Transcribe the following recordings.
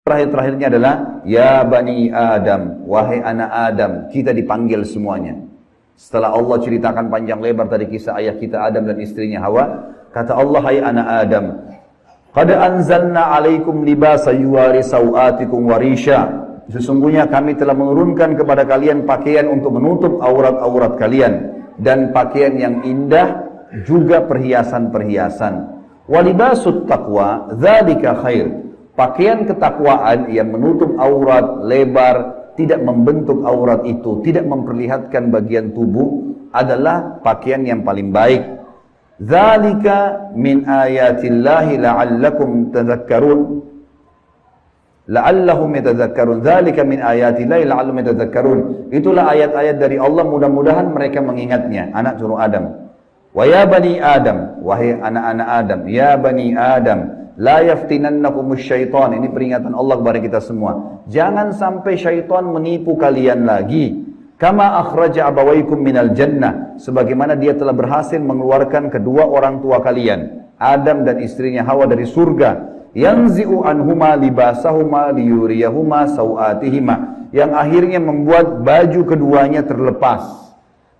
Terakhir-terakhirnya adalah ya bani Adam, wahai anak Adam, kita dipanggil semuanya. Setelah Allah ceritakan panjang lebar tadi kisah ayah kita Adam dan istrinya Hawa, kata Allah, hai anak Adam, qad anzalna alaikum libasa yuwari sawatikum warisha. Sesungguhnya kami telah menurunkan kepada kalian pakaian untuk menutup aurat-aurat kalian dan pakaian yang indah juga perhiasan-perhiasan. Walibasut taqwa dzalika khair. Pakaian ketakwaan yang menutup aurat lebar, tidak membentuk aurat itu, tidak memperlihatkan bagian tubuh, adalah pakaian yang paling baik. Dzalika min ayatillahi la'allakum tadhakkarun. La'allahum yatadhakkarun. Dzalika min ayatillahi la'allahum yatadhakkarun. Itulah ayat-ayat dari Allah, mudah-mudahan mereka mengingatnya. Anak cucu Adam. Wa ya bani Adam, wahai anak-anak Adam, ya bani Adam, la yaftinannakumus syaitan. Ini peringatan Allah kepada kita semua. Jangan sampai syaitan menipu kalian lagi. Kama akhraja abawaikum minal jannah. Sebagaimana dia telah berhasil mengeluarkan kedua orang tua kalian, Adam dan istrinya Hawa, dari surga. Yanzi'u anhuma libasahuma liyuriyahuma sawatihima. Yang akhirnya membuat baju keduanya terlepas.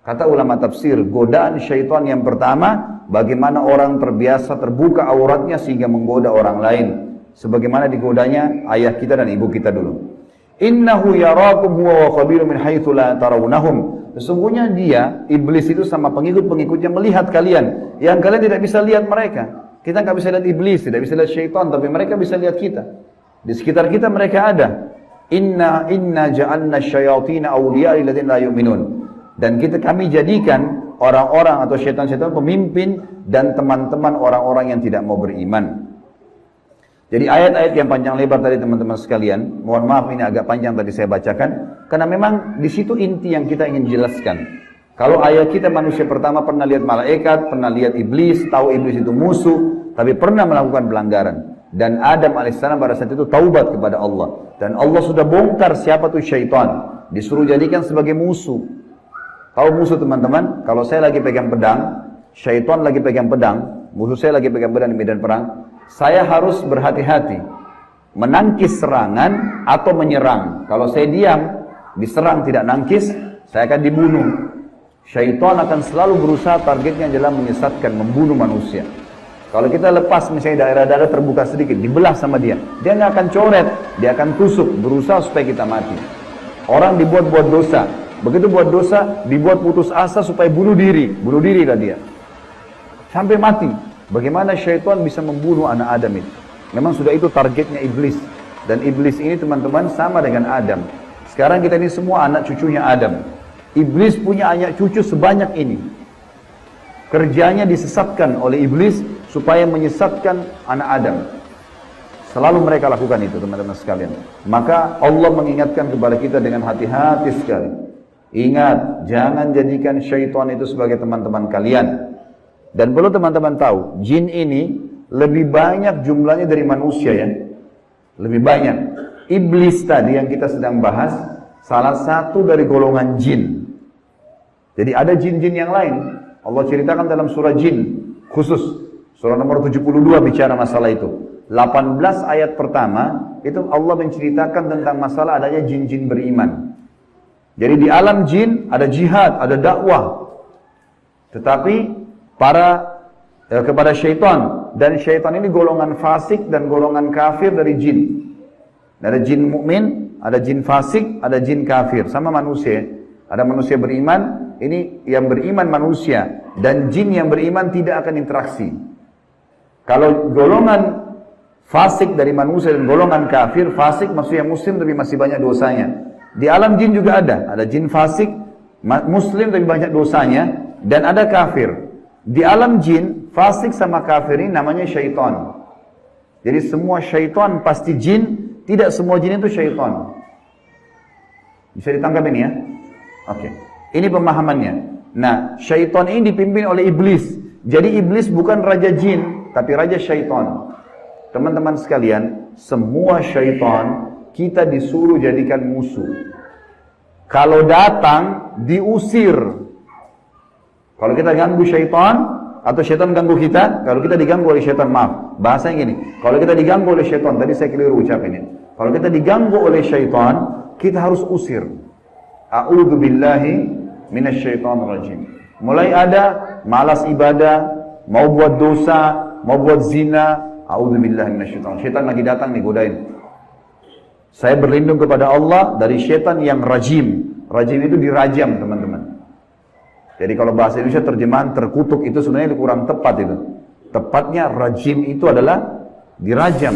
Kata ulama tafsir, godaan syaitan yang pertama, bagaimana orang terbiasa terbuka auratnya sehingga menggoda orang lain. Sebagaimana digodanya ayah kita dan ibu kita dulu. Innahu yarakum huwa wa qabilu min haitsu la tarawnahum. Sesungguhnya dia, iblis itu sama pengikut-pengikutnya melihat kalian, yang kalian tidak bisa lihat mereka. Kita nggak bisa lihat iblis, tidak bisa lihat syaitan, tapi mereka bisa lihat kita. Di sekitar kita mereka ada. Inna ja'alna syayatina awliya lil ladzina la yu'minun. Dan kami jadikan orang-orang atau syaitan-syaitan pemimpin dan teman-teman orang-orang yang tidak mau beriman. Jadi ayat-ayat yang panjang lebar tadi teman-teman sekalian, mohon maaf ini agak panjang tadi saya bacakan, karena memang di situ inti yang kita ingin jelaskan. Kalau ayat kita manusia pertama pernah lihat malaikat, pernah lihat iblis, tahu iblis itu musuh, tapi pernah melakukan pelanggaran. Dan Adam alaihissalam pada saat itu taubat kepada Allah. Dan Allah sudah bongkar siapa itu syaitan, disuruh jadikan sebagai musuh. Tahu musuh teman-teman? Kalau saya lagi pegang pedang, syaitan lagi pegang pedang, musuh saya lagi pegang pedang di medan perang, saya harus berhati-hati menangkis serangan atau menyerang. Kalau saya diam, diserang tidak nangkis, saya akan dibunuh. Syaitan akan selalu berusaha, targetnya adalah menyesatkan, membunuh manusia. Kalau kita lepas misalnya daerah-daerah terbuka sedikit, dibelah sama dia nggak akan coret, dia akan tusuk, berusaha supaya kita mati. Orang dibuat-buat dosa. Begitu buat dosa, dibuat putus asa supaya bunuh dirilah dia. Sampai mati. Bagaimana syaitan bisa membunuh anak Adam itu? Memang sudah itu targetnya iblis. Dan iblis ini teman-teman sama dengan Adam. Sekarang kita ini semua anak cucunya Adam. Iblis punya anak cucu sebanyak ini. Kerjanya disesatkan oleh iblis supaya menyesatkan anak Adam. Selalu mereka lakukan itu teman-teman sekalian. Maka Allah mengingatkan kepada kita dengan hati-hati sekali. Ingat, jangan jadikan syaitan itu sebagai teman-teman kalian. Dan perlu teman-teman tahu, jin ini lebih banyak jumlahnya dari manusia ya. Lebih banyak. Iblis tadi yang kita sedang bahas, salah satu dari golongan jin. Jadi ada jin-jin yang lain. Allah ceritakan dalam surah jin, khusus. Surah nomor 72 bicara masalah itu. 18 ayat pertama, itu Allah menceritakan tentang masalah adanya jin-jin beriman. Jadi di alam jin ada jihad, ada dakwah. Tetapi kepada syaitan, dan syaitan ini golongan fasik dan golongan kafir dari jin. Ada jin mukmin, ada jin fasik, ada jin kafir, sama manusia. Ada manusia beriman, ini yang beriman manusia, dan jin yang beriman tidak akan interaksi. Kalau golongan fasik dari manusia dan golongan kafir, fasik maksudnya muslim tapi masih banyak dosanya. Di alam jin juga ada jin fasik, muslim tapi banyak dosanya, dan ada kafir. Di alam jin, fasik sama kafir ini namanya syaitan. Jadi semua syaitan pasti jin, tidak semua jin itu syaitan. Bisa ditangkap ini ya? Oke. Ini pemahamannya. Nah, syaitan ini dipimpin oleh iblis. Jadi iblis bukan raja jin, tapi raja syaitan. Teman-teman sekalian, semua syaitan kita disuruh jadikan musuh. Kalau datang, diusir. Kalau kita ganggu syaitan, atau syaitan ganggu kita, kalau kita diganggu oleh syaitan, maaf, bahasanya gini, kalau kita diganggu oleh syaitan, tadi saya keliru ucapinnya. Kalau kita diganggu oleh syaitan, kita harus usir. A'udzubillahi minasyaitonir rajim. Mulai ada malas ibadah, mau buat dosa, mau buat zina, a'udzubillahi minasyaitonir rajim. Syaitan lagi datang nih godain. Saya berlindung kepada Allah dari syaitan yang rajim. Rajim itu dirajam, teman-teman. Jadi kalau bahasa Indonesia terjemahan terkutuk itu sebenarnya kurang tepat itu. Tepatnya rajim itu adalah dirajam.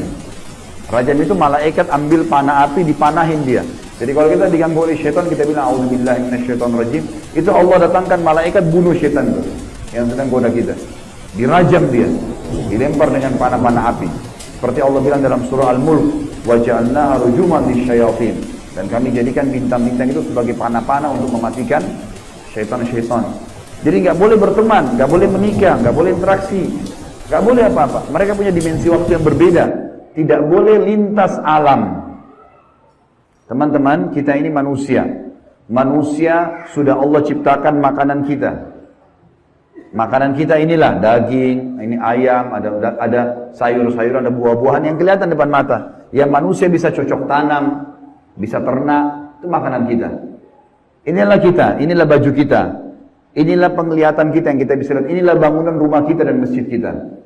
Rajam itu malaikat ambil panah api dipanahin dia. Jadi kalau kita diganggu oleh syaitan, kita bilang a'udzubillahi minasyaitonir rajim. Itu Allah datangkan malaikat bunuh syaitan itu yang sedang goda kita. Dirajam dia, dilempar dengan panah-panah api. Seperti Allah bilang dalam surah Al-Mulk, wa ja'alnaha rujuman lisyayatin. Dan kami jadikan bintang-bintang itu sebagai panah-panah untuk mematikan syaitan-syaitan. Jadi nggak boleh berteman, nggak boleh menikah, nggak boleh interaksi, nggak boleh apa-apa. Mereka punya dimensi waktu yang berbeda. Tidak boleh lintas alam. Teman-teman, kita ini manusia. Manusia sudah Allah ciptakan makanan kita. Makanan kita inilah daging, ini ayam, ada sayur-sayuran, ada buah-buahan yang kelihatan depan mata. Yang manusia bisa cocok tanam, bisa ternak, itu makanan kita. Inilah kita, inilah baju kita. Inilah penglihatan kita yang kita bisa lihat. Inilah bangunan rumah kita dan masjid kita.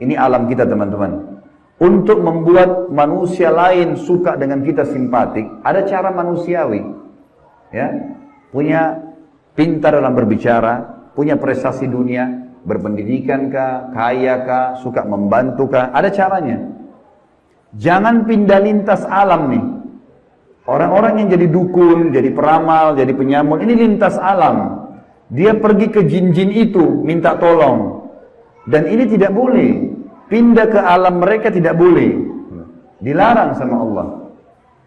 Ini alam kita, teman-teman. Untuk membuat manusia lain suka dengan kita simpatik, ada cara manusiawi. Ya, punya pintar dalam berbicara, punya prestasi dunia, berpendidikan kah, kaya kah, suka membantu kah, ada caranya. Jangan pindah lintas alam nih. Orang-orang yang jadi dukun, jadi peramal, jadi penyamun, ini lintas alam. Dia pergi ke jin-jin itu, minta tolong. Dan ini tidak boleh. Pindah ke alam mereka tidak boleh. Dilarang sama Allah.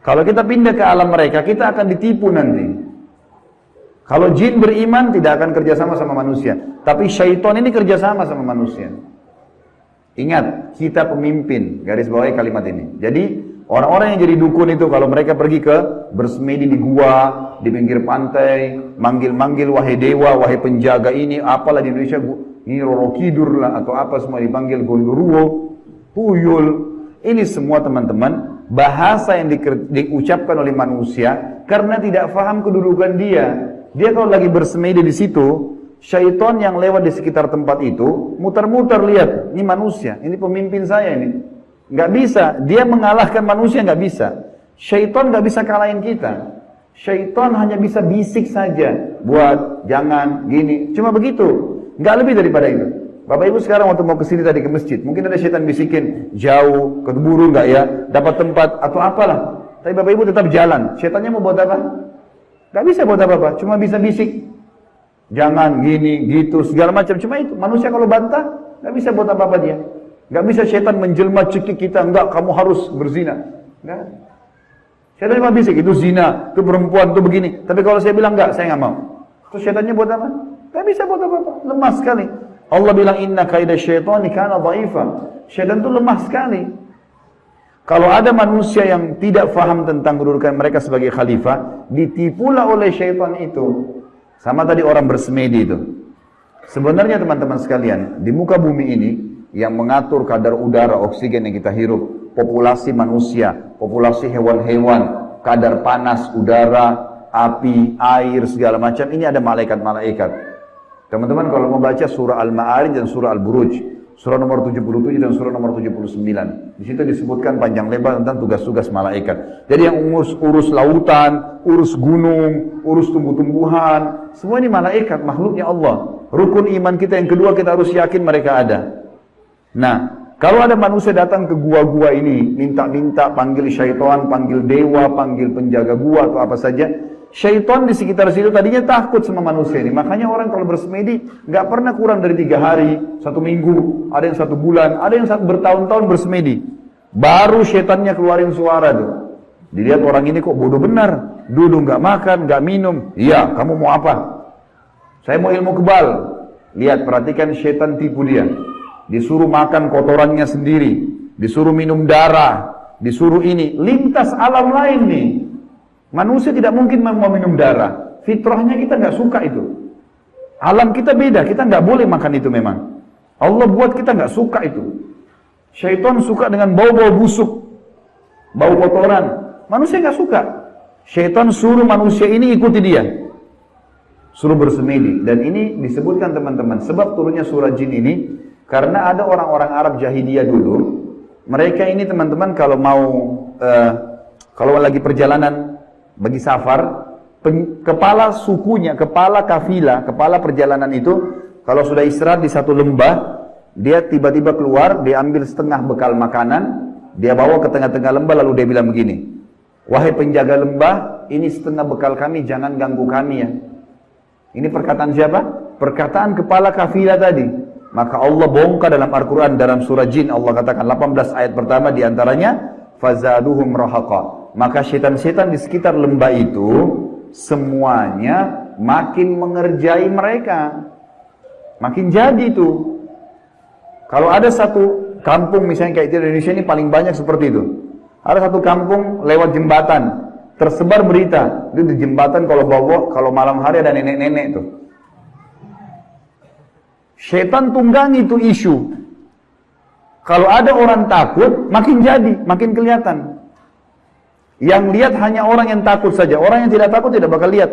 Kalau kita pindah ke alam mereka, kita akan ditipu nanti. Kalau jin beriman, tidak akan kerjasama sama manusia. Tapi syaitan ini kerjasama sama manusia. Ingat, kita pemimpin. Garis bawahi kalimat ini. Jadi, orang-orang yang jadi dukun itu, kalau mereka pergi ke bersemedi di gua, di pinggir pantai, manggil-manggil, wahai dewa, wahai penjaga ini, apalah di Indonesia, ini Roro Kidur lah, atau apa semua dipanggil Gondoruo, Tuyul. Ini semua teman-teman, bahasa yang diucapkan oleh manusia, karena tidak paham kedudukan dia. Dia kalau lagi bersemedi di situ, syaitan yang lewat di sekitar tempat itu, muter-muter lihat, ini manusia, ini pemimpin saya ini. Nggak bisa, dia mengalahkan manusia nggak bisa. Syaitan nggak bisa kalahin kita. Syaitan hanya bisa bisik saja, buat, jangan, gini, cuma begitu. Nggak lebih daripada itu. Bapak Ibu sekarang waktu mau kesini tadi ke masjid, mungkin ada syaitan bisikin, jauh, keburu nggak ya, dapat tempat atau apalah. Tapi Bapak Ibu tetap jalan. Syaitannya mau buat apa? Nggak bisa buat apa-apa, cuma bisa bisik. Jangan gini, gitu, segala macam. Cuma itu. Manusia kalau bantah, nggak bisa buat apa-apa dia. Nggak bisa syaitan menjelma cekik kita, enggak, kamu harus berzina. Nggak. Syaitan cuma bisik, itu zina, itu perempuan, itu begini. Tapi kalau saya bilang enggak, saya nggak mau. Terus syaitannya buat apa? Nggak bisa buat apa-apa, lemah sekali. Allah bilang inna kaida syaitani kana dhaifa. Syaitan itu lemah sekali. Kalau ada manusia yang tidak faham tentang kedudukan mereka sebagai khalifah, ditipulah oleh syaitan itu. Sama tadi orang bersemedi itu. Sebenarnya teman-teman sekalian, di muka bumi ini yang mengatur kadar udara oksigen yang kita hirup, populasi manusia, populasi hewan-hewan, kadar panas udara, api, air, segala macam, ini ada malaikat-malaikat. Teman-teman kalau mau baca surah Al-Ma'arij dan surah Al-Buruj, surah nomor 77 dan surah nomor 79. Di situ disebutkan panjang lebar tentang tugas-tugas malaikat. Jadi yang urus lautan, urus gunung, urus tumbuh-tumbuhan, semua ini malaikat, makhluknya Allah. Rukun iman kita yang kedua, kita harus yakin mereka ada. Nah, kalau ada manusia datang ke gua-gua ini, minta-minta, panggil syaitan, panggil dewa, panggil penjaga gua atau apa saja, syaitan di sekitar situ tadinya takut sama manusia ini. Makanya orang kalau bersemedi nggak pernah kurang dari 3 hari, 1 minggu, ada yang 1 bulan, ada yang bertahun-tahun bersemedi. Baru syaitannya keluarin suara tuh. Dilihat orang ini kok bodoh benar, duduk nggak makan, nggak minum. Iya, kamu mau apa? Saya mau ilmu kebal. Lihat, perhatikan syaitan tipu dia. Disuruh makan kotorannya sendiri, disuruh minum darah, disuruh ini, lintas alam lain nih. Manusia tidak mungkin mau minum darah. Fitrahnya kita nggak suka itu. Alam kita beda, kita nggak boleh makan itu memang. Allah buat kita nggak suka itu. Syaitan suka dengan bau-bau busuk. bau kotoran. Manusia nggak suka. Syaitan suruh manusia ini ikuti dia. Suruh bersemedi. Dan ini disebutkan teman-teman, sebab turunnya surah jin ini, karena ada orang-orang Arab jahiliyah dulu, mereka ini teman-teman kalau mau, kalau lagi perjalanan, bagi safar, kepala sukunya, kepala kafilah, kepala perjalanan itu, kalau sudah istirahat di satu lembah, dia tiba-tiba keluar, dia ambil setengah bekal makanan, dia bawa ke tengah-tengah lembah, lalu dia bilang begini, wahai penjaga lembah, ini setengah bekal kami, jangan ganggu kami ya. Ini perkataan siapa? Perkataan kepala kafilah tadi. Maka Allah bongkar dalam Al-Quran, dalam surah Jin, Allah katakan 18 ayat pertama diantaranya, fazaduhum rahaqa. Maka setan-setan di sekitar lembah itu, semuanya makin mengerjai mereka. Makin jadi itu. Kalau ada satu kampung misalnya kayak di Indonesia ini paling banyak seperti itu. Ada satu kampung lewat jembatan, tersebar berita, itu di jembatan kalau malam hari ada nenek-nenek tuh. Setan tunggangi itu isu. Kalau ada orang takut, makin jadi, makin kelihatan. Yang lihat hanya orang yang takut saja. Orang yang tidak takut tidak bakal lihat.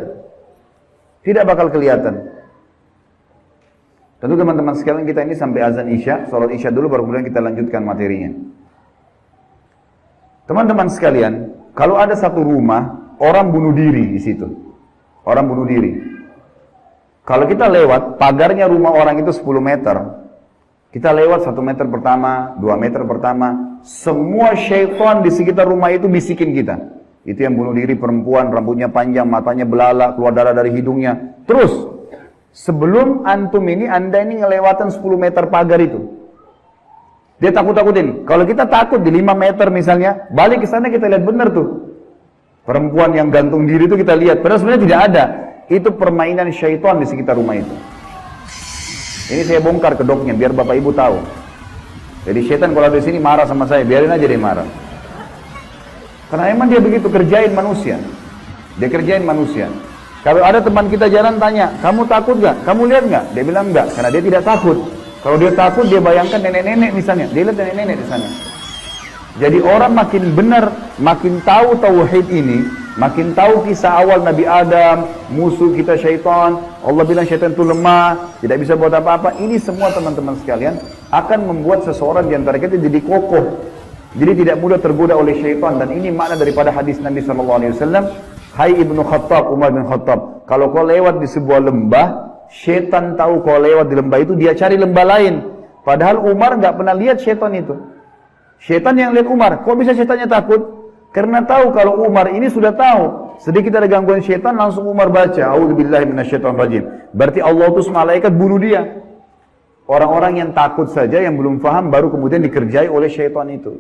Tidak bakal kelihatan. Tentu teman-teman sekalian, kita ini sampai azan Isya, sholat Isya dulu baru kemudian kita lanjutkan materinya. Teman-teman sekalian, kalau ada satu rumah, orang bunuh diri di situ. Orang bunuh diri. Kalau kita lewat, pagarnya rumah orang itu 10 meter. Kita lewat 1 meter pertama, 2 meter pertama, semua syaitan di sekitar rumah itu bisikin kita. Itu yang bunuh diri perempuan, rambutnya panjang, matanya belalak, keluar darah dari hidungnya. Terus, sebelum antum ini, anda ini ngelewatan 10 meter pagar itu. Dia takut-takutin. Kalau kita takut di 5 meter misalnya, balik ke sana kita lihat benar tuh. Perempuan yang gantung diri itu kita lihat. Padahal sebenarnya tidak ada. Itu permainan syaitan di sekitar rumah itu. Ini saya bongkar kedoknya biar bapak ibu tahu. Jadi syaitan kalau di sini marah sama saya, biarin aja dia marah. Karena emang dia begitu kerjain manusia. Dia kerjain manusia. Kalau ada teman kita jalan tanya, kamu takut gak? Kamu lihat gak? Dia bilang enggak, karena dia tidak takut. Kalau dia takut, dia bayangkan nenek-nenek misalnya. Dia lihat nenek-nenek di sana. Jadi orang makin benar, makin tahu tauhid ini, makin tahu kisah awal Nabi Adam, musuh kita syaitan, Allah bilang syaitan itu lemah, tidak bisa buat apa-apa. Ini semua teman-teman sekalian akan membuat seseorang di antara kita jadi kokoh. Jadi tidak mudah tergoda oleh syaitan. Dan ini makna daripada hadis Nabi SAW. Hai Ibnu Khattab, Umar bin Khattab, kalau kau lewat di sebuah lembah, syaitan tahu kau lewat di lembah itu, dia cari lembah lain. Padahal Umar nggak pernah lihat syaitan itu. Syaitan yang lihat Umar. Kok bisa syaitannya takut? Karena tahu kalau Umar ini sudah tahu. Sedikit ada gangguan syaitan, langsung Umar baca, A'udzubillahi minasyaitonirrajim. Berarti Allah utus malaikat bunuh dia. Orang-orang yang takut saja, yang belum paham, baru kemudian dikerjai oleh syaitan itu.